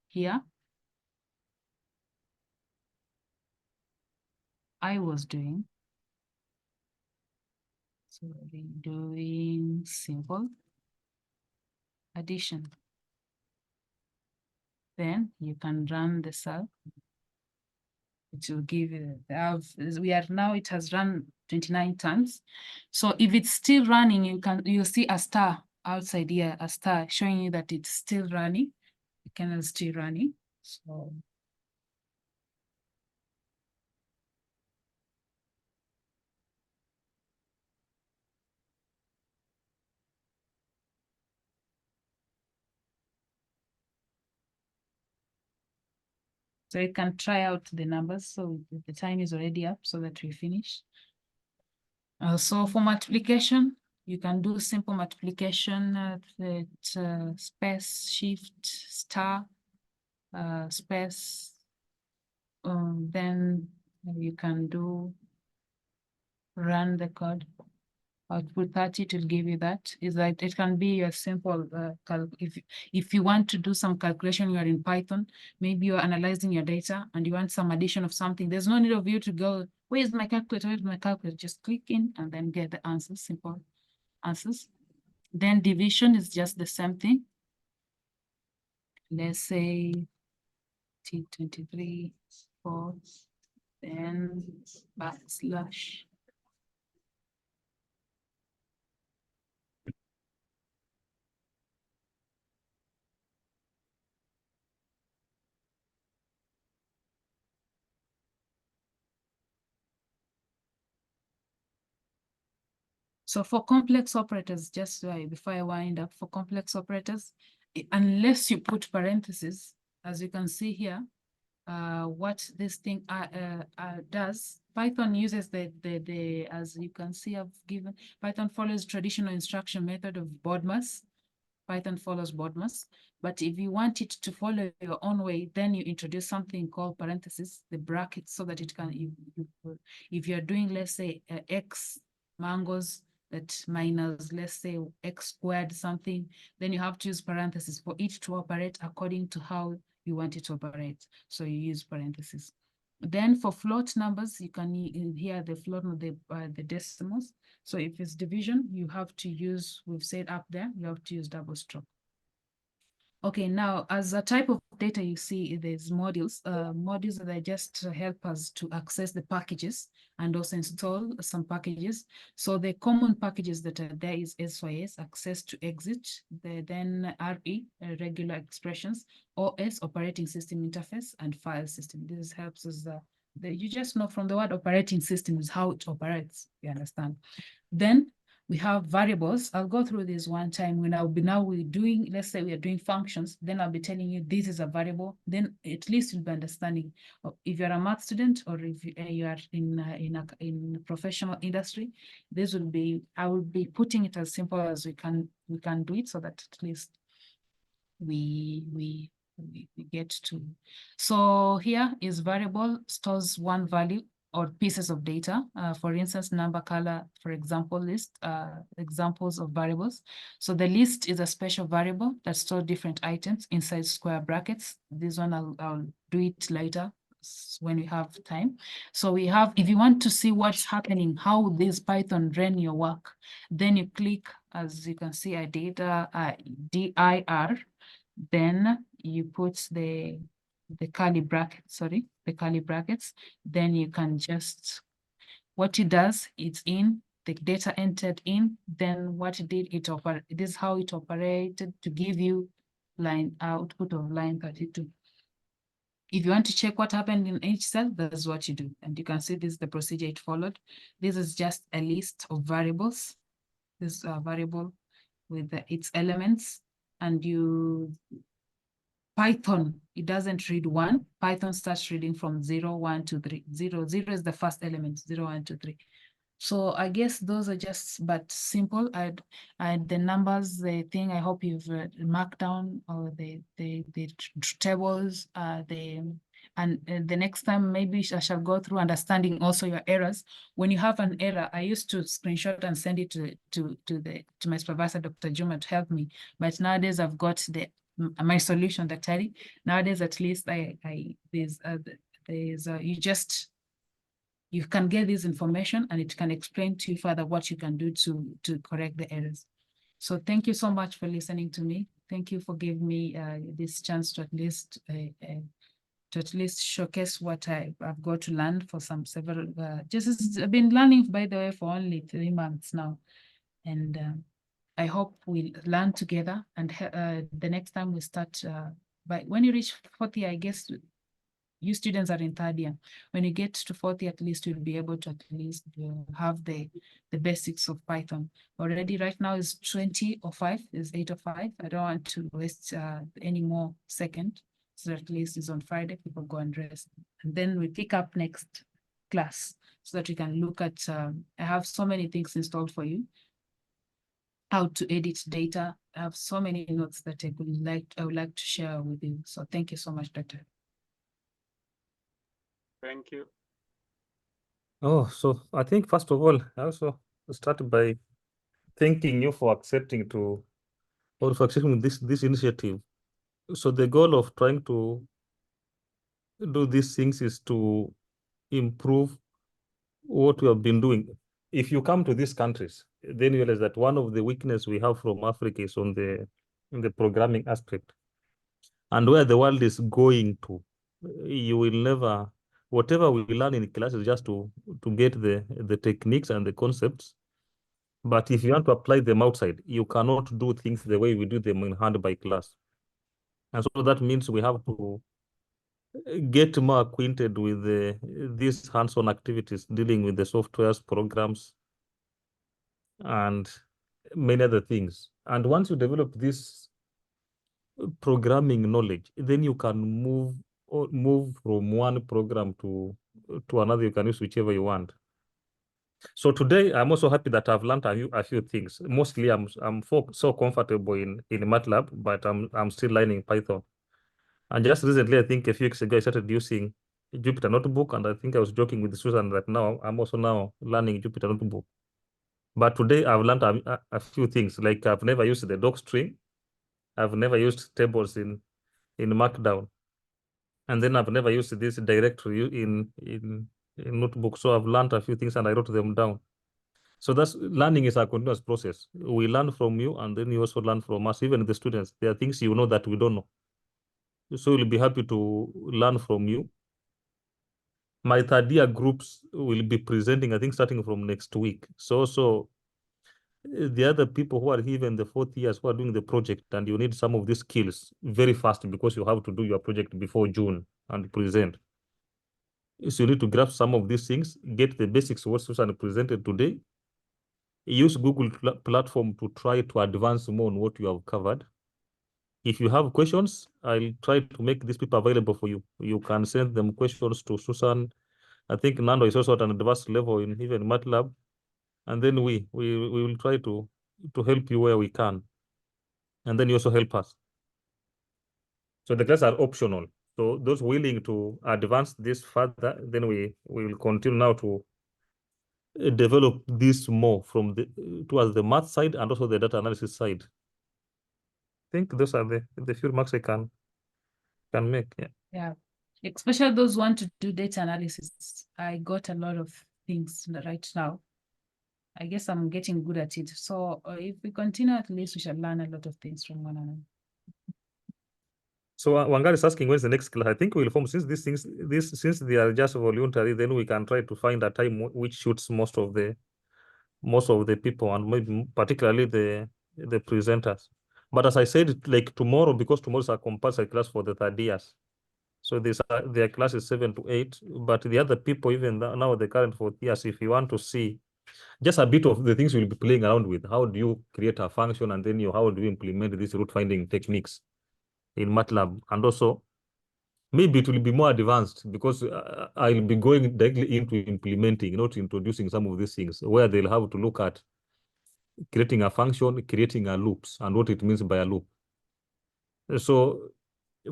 here. I was doing. So doing simple addition. Then you can run the cell. It will give you, it has run 29 times. So if it's still running, you'll see a star outside here, a star showing you that it's still running. The kernel is still running. So you can try out the numbers. So the time is already up so that we finish. So for multiplication, you can do simple multiplication space shift star space. Then you can do run the code. Output 30 to give you that. Is that it can be a simple if you want to do some calculation, you are in Python, maybe you're analyzing your data and you want some addition of something. There's no need of you to go, where's my calculator? Where's my calculator? Just click in and then get the answers, simple answers. Then division is just the same thing. Let's say T23 4, then backslash. So for complex operators, just before I wind up, for complex operators, unless you put parentheses, as you can see here, what this thing does, Python uses as you can see, Python follows traditional instruction method of BODMAS. Python follows BODMAS. But if you want it to follow your own way, then you introduce something called parentheses, the brackets, so that it can, if you're doing, let's say, X mangoes, that minus, let's say, X squared something, then you have to use parentheses for it to operate according to how you want it to operate. So you use parentheses. Then for float numbers, you can hear the float of the decimals. So if it's division, you have to use, we've said up there, you have to use double stroke. Okay, now as a type of data, you see there's modules. Modules that just help us to access the packages and also install some packages. So the common packages that are there is SYS, access to exit, then RE, regular expressions, OS, operating system interface, and file system. This helps us, you just know from the word operating system is how it operates, you understand. Then we have variables. I'll go through this one time when we're doing, let's say we are doing functions, then I'll be telling you this is a variable, then at least you'll be understanding if you're a math student or if you are in a professional industry, this will be, I will be putting it as simple as we can do it so that at least we get to. So here is variable stores one value or pieces of data. For instance, number, color, for example, list, examples of variables. So the list is a special variable that stores different items inside square brackets. This one I'll do it later when we have time. So we have, if you want to see what's happening, how this Python ran your work, then you click, as you can see, I did dir, then you put the curly brackets, the curly brackets, then you can just, what it does, it's in the data entered in, then what it did, this is how it operated to give you line output of line 32. If you want to check what happened in each cell, that's what you do. And you can see this is the procedure it followed. This is just a list of variables. This variable with its elements, and Python, it doesn't read 1. Python starts reading from 0, 1, 2, 3. 0 is the first element, 0, 1, 2, 3. So I guess those are just but simple. The numbers, the thing, I hope you've marked down, or the tables, and the next time maybe I shall go through understanding also your errors. When you have an error, I used to screenshot and send it to my supervisor, Dr. Juma, to help me. But nowadays I've got my solution, Daktari. Nowadays, at least you can get this information and it can explain to you further what you can do to correct the errors. So thank you so much for listening to me. Thank you for giving me this chance to at least showcase what I've got to learn for several. I've been learning, by the way, for only 3 months now, and I hope we'll learn together. And the next time we start, when you reach 4th year, I guess you students are in 3rd year. When you get to 4th year, at least you'll be able to at least have the basics of Python. Already right now is 20:05, is 8:05. I don't want to waste any more second. So at least it's on Friday, people go and rest. And then we pick up next class so that we can look at, I have so many things installed for you. How to edit data. I have so many notes that I would like to share with you. So thank you so much, Doctor. Thank you. Oh, so I think first of all, I also start by thanking you for accepting this initiative. So the goal of trying to do these things is to improve what we have been doing. If you come to these countries, then you realize that one of the weaknesses we have from Africa is in the programming aspect. And where the world is going to, you will never, whatever we learn in class is just to get the techniques and the concepts. But if you want to apply them outside, you cannot do things the way we do them in hand by class. And so that means we have to get more acquainted with these hands-on activities, dealing with the softwares, programs, and many other things. And once you develop this programming knowledge, then you can move from one program to another. You can use whichever you want. So today, I'm also happy that I've learned a few things. Mostly, I'm so comfortable in MATLAB, but I'm still learning Python. And just recently, I think a few weeks ago, I started using Jupyter Notebook, and I think I was joking with Susan that now I'm also now learning Jupyter Notebook. But today, I've learned a few things, like I've never used the docstring. I've never used tables in Markdown. And then I've never used this directory in Notebook. So I've learned a few things and I wrote them down. So that's learning is a continuous process. We learn from you and then you also learn from us, even the students. There are things you know that we don't know. So we'll be happy to learn from you. My 3rd year groups will be presenting, I think, starting from next week. So the other people who are even the 4th years who are doing the project, and you need some of these skills very fast because you have to do your project before June and present. So you need to grasp some of these things, get the basics of what Susan presented today, use Google platform to try to advance more on what you have covered. If you have questions, I'll try to make these people available for you. You can send them questions to Susan. I think Nando is also at an advanced level in even MATLAB. And then we will try to help you where we can. And then you also help us. So the classes are optional. So those willing to advance this further, then we will continue now to develop this more from towards the math side and also the data analysis side. I think those are the few remarks I can make. Yeah, especially those who want to do data analysis. I got a lot of things right now. I guess I'm getting good at it. So if we continue, at least we shall learn a lot of things from one another. So Wangari is asking when's the next class. I think we'll form since since they are just voluntary, then we can try to find a time which suits most of the people and maybe particularly the presenters. But as I said, like tomorrow, because tomorrow is a compulsory class for the third years. So their class is 7 to 8, but the other people, even now the current fourth years, if you want to see just a bit of the things we'll be playing around with, how do you create a function and then how do you implement these root finding techniques in MATLAB? And also, maybe it will be more advanced because I'll be going directly into implementing, not introducing some of these things where they'll have to look at creating a function, creating a loops, and what it means by a loop. So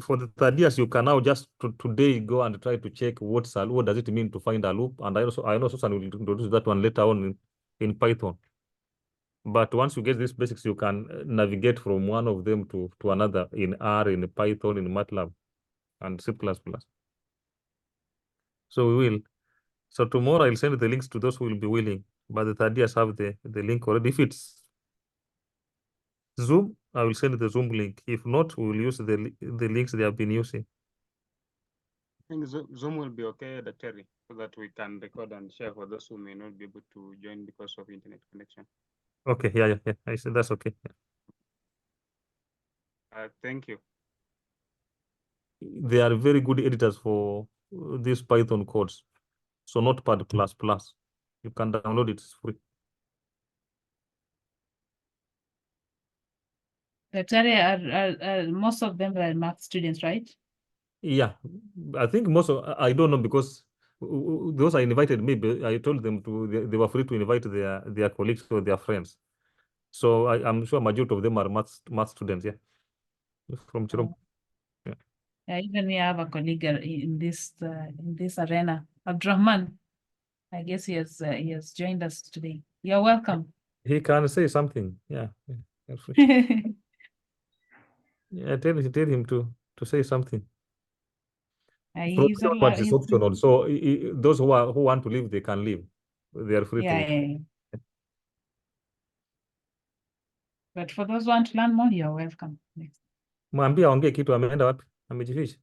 for the third years, you can now just today go and try to check what does it mean to find a loop. And I know Susan will introduce that one later on in Python. But once you get these basics, you can navigate from one of them to another in R, in Python, in MATLAB, and C++. So we will. So tomorrow I'll send the links to those who will be willing. But the third years have the link already. If it's Zoom, I will send the Zoom link. If not, we will use the links they have been using. I think Zoom will be okay, Dr. Terry, so that we can record and share for those who may not be able to join because of internet connection. Okay, yeah. I said that's okay. Thank you. They are very good editors for these Python codes. So Notepad++. You can download it, it's free. Are most of them are math students, right? Yeah, I think I don't know because those I invited, maybe I told them they were free to invite their colleagues or their friends. So I'm sure majority of them are math students, yeah, from Chirom. Yeah, even we have a colleague in this arena, Abdurrahman. I guess he has joined us today. You're welcome. He can say something, yeah. Yeah, tell him to say something. He's It's optional. So those who want to leave, they can leave. They are free to. Yeah. But for those who want to learn more, you're welcome. Mwambie aongee kitu, ameenda wapi? Amejificha.